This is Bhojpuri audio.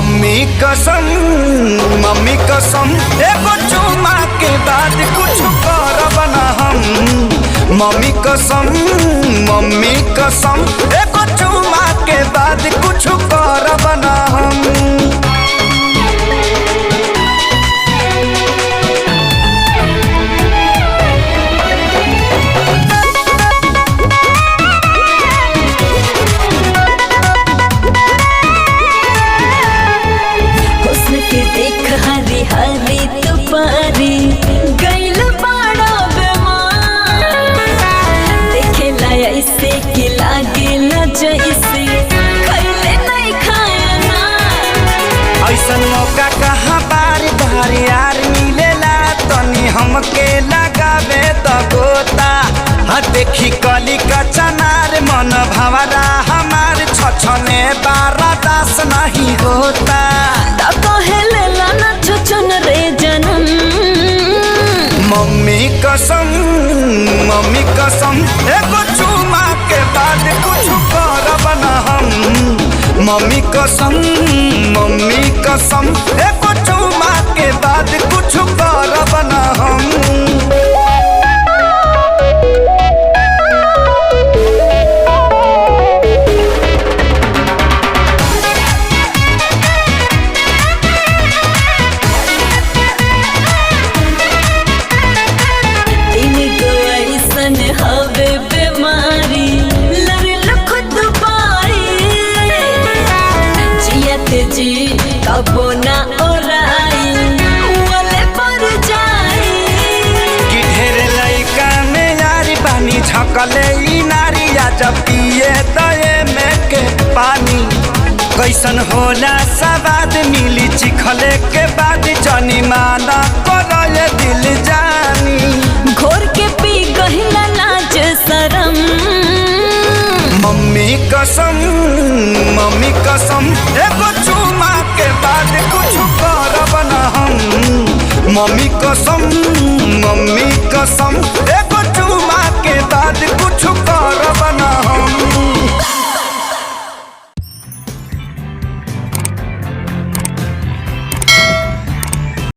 मम्मी कसम एगो चुमा के बाद कुछ करब ना हम। मम्मी कसम एगो चुमा के बाद कुछ करब ना हम। हरी तुपारी गैल बड़ा बेमार देखेला ऐसे कि लागेला जैसे खैले नहीं खाया ना। ऐसन मौका कहाँ बारी बारी यार मिलेला तनी हमके लगावे त गोता। हाँ देखी कली का चनार मन भवरा हमार छछने बारा दास नहीं होता। चुन रे जनम मम्मी कसम एगो चुमा के बाद कुछ करब ना हम। मम्मी कसम एगो चुमा के बाद कुछ करब ना हम। अपना ओराई वाले पर जाई कि ढेर लइका में यारी बानी झकले ई नारिया जब पिए दए में के पानी। कैसन होला सवाद मिली चिखले के बाद जनी माना करले दिल जानी। घोर के पी गहिला लाज शरम मम्मी कसम एगो चुमा के बाद कुछ करब ना हम। मम्मी कसम एगो चुमा के बाद कुछ